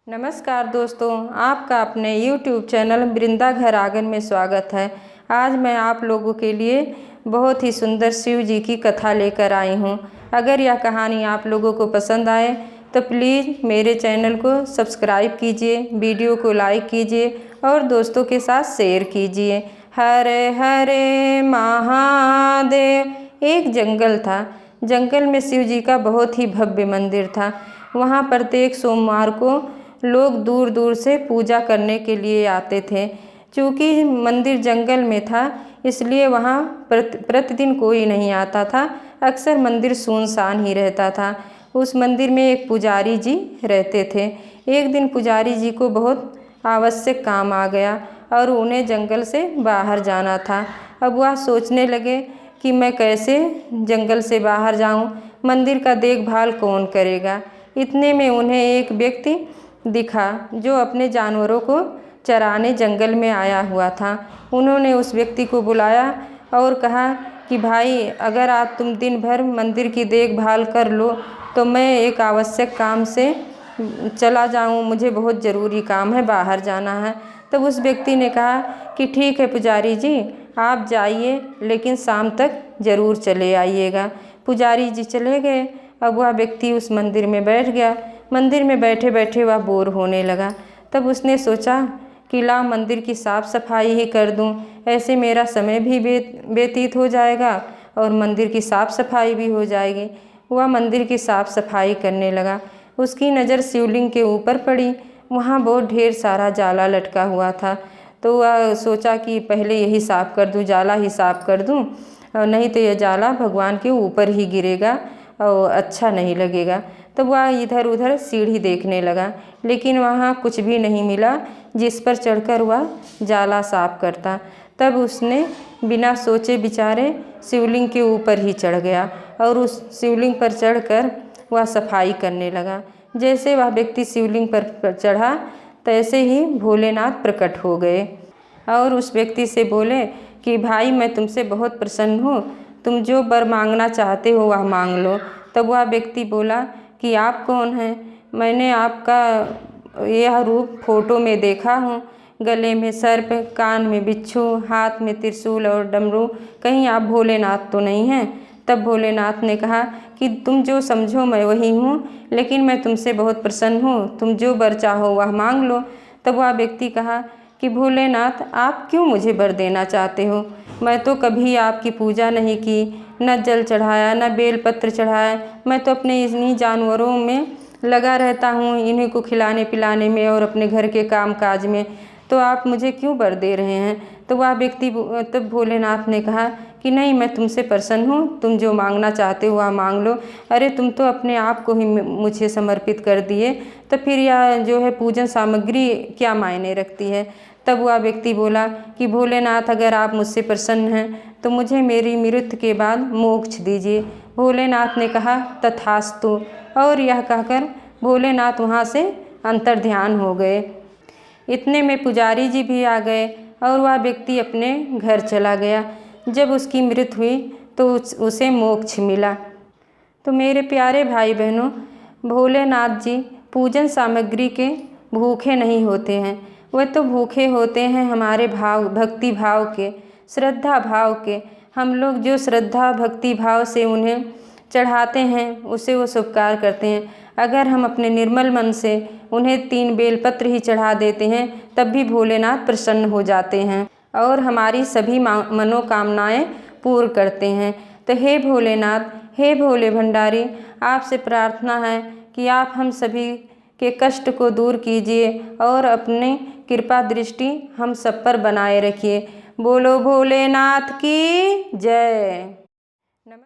नमस्कार दोस्तों, आपका अपने YouTube चैनल वृंदा घर आंगन में स्वागत है। आज मैं आप लोगों के लिए बहुत ही सुंदर शिव जी की कथा लेकर आई हूँ। अगर यह कहानी आप लोगों को पसंद आए तो प्लीज़ मेरे चैनल को सब्सक्राइब कीजिए, वीडियो को लाइक कीजिए और दोस्तों के साथ शेयर कीजिए। हरे हरे महादेव। एक जंगल था। जंगल में शिव जी का बहुत ही भव्य मंदिर था। वहाँ प्रत्येक सोमवार को लोग दूर दूर से पूजा करने के लिए आते थे। चूँकि मंदिर जंगल में था इसलिए वहाँ प्रतिदिन कोई नहीं आता था। अक्सर मंदिर सुनसान ही रहता था। उस मंदिर में एक पुजारी जी रहते थे। एक दिन पुजारी जी को बहुत आवश्यक काम आ गया और उन्हें जंगल से बाहर जाना था। अब वह सोचने लगे कि मैं कैसे जंगल से बाहर जाऊं, मंदिर का देखभाल कौन करेगा। इतने में उन्हें एक व्यक्ति दिखा जो अपने जानवरों को चराने जंगल में आया हुआ था। उन्होंने उस व्यक्ति को बुलाया और कहा कि भाई, अगर आज तुम दिन भर मंदिर की देखभाल कर लो तो मैं एक आवश्यक काम से चला जाऊं, मुझे बहुत ज़रूरी काम है, बाहर जाना है। तब उस व्यक्ति ने कहा कि ठीक है पुजारी जी, आप जाइए लेकिन शाम तक ज़रूर चले आइएगा। पुजारी जी चले गए। अब वह व्यक्ति उस मंदिर में बैठ गया। मंदिर में बैठे बैठे वह बोर होने लगा। तब उसने सोचा कि ला मंदिर की साफ़ सफाई ही कर दूं, ऐसे मेरा समय भी व्यतीत हो जाएगा और मंदिर की साफ़ सफाई भी हो जाएगी। वह मंदिर की साफ़ सफाई करने लगा। उसकी नज़र शिवलिंग के ऊपर पड़ी। वहाँ बहुत ढेर सारा जाला लटका हुआ था। तो वह सोचा कि पहले यही साफ़ कर दूं, जाला ही साफ़ कर दूं, और नहीं तो यह जाला भगवान के ऊपर ही गिरेगा और अच्छा नहीं लगेगा। तब वह इधर उधर सीढ़ी देखने लगा लेकिन वहाँ कुछ भी नहीं मिला जिस पर चढ़कर वह जाला साफ करता। तब उसने बिना सोचे विचारे शिवलिंग के ऊपर ही चढ़ गया और उस शिवलिंग पर चढ़कर वह सफाई करने लगा। जैसे वह व्यक्ति शिवलिंग पर चढ़ा तैसे ही भोलेनाथ प्रकट हो गए और उस व्यक्ति से बोले कि भाई, मैं तुमसे बहुत प्रसन्न हूँ, तुम जो वर मांगना चाहते हो वह मांग लो। तब वह व्यक्ति बोला कि आप कौन हैं? मैंने आपका यह रूप फोटो में देखा हूँ, गले में सर्प, कान में बिच्छू, हाथ में त्रिशूल और डमरू, कहीं आप भोलेनाथ तो नहीं हैं? तब भोलेनाथ ने कहा कि तुम जो समझो मैं वही हूँ, लेकिन मैं तुमसे बहुत प्रसन्न हूँ, तुम जो वर चाहो वह मांग लो। तब वह व्यक्ति कहा कि भोलेनाथ, आप क्यों मुझे वर देना चाहते हो? मैं तो कभी आपकी पूजा नहीं की, न जल चढ़ाया, न बेलपत्र चढ़ाया। मैं तो अपने इन्हीं जानवरों में लगा रहता हूँ, इन्हीं को खिलाने पिलाने में और अपने घर के काम काज में, तो आप मुझे क्यों वर दे रहे हैं? तो वह व्यक्ति तब भोलेनाथ ने कहा कि नहीं, मैं तुमसे प्रसन्न हूँ, तुम जो मांगना चाहते हो वह मांग लो। अरे तुम तो अपने आप को ही मुझे समर्पित कर दिए, तो फिर यह जो है पूजन सामग्री क्या मायने रखती है? तब वह व्यक्ति बोला कि भोलेनाथ, अगर आप मुझसे प्रसन्न हैं तो मुझे मेरी मृत्यु के बाद मोक्ष दीजिए। भोलेनाथ ने कहा तथास्तु, और यह कहकर भोलेनाथ वहाँ से अंतर्ध्यान हो गए। इतने में पुजारी जी भी आ गए और वह व्यक्ति अपने घर चला गया। जब उसकी मृत्यु हुई तो उसे मोक्ष मिला। तो मेरे प्यारे भाई बहनों, भोलेनाथ जी पूजन सामग्री के भूखे नहीं होते हैं, वह तो भूखे होते हैं हमारे भाव, भक्ति भाव के, श्रद्धा भाव के। हम लोग जो श्रद्धा भक्ति भाव से उन्हें चढ़ाते हैं उसे वो स्वीकार करते हैं। अगर हम अपने निर्मल मन से उन्हें 3 बेलपत्र ही चढ़ा देते हैं तब भी भोलेनाथ प्रसन्न हो जाते हैं और हमारी सभी मनोकामनाएं पूर्ण करते हैं। तो हे भोलेनाथ, हे भोले भंडारी, आपसे प्रार्थना है कि आप हम सभी के कष्ट को दूर कीजिए और अपनी कृपा दृष्टि हम सब पर बनाए रखिए। बोलो भोलेनाथ की जय।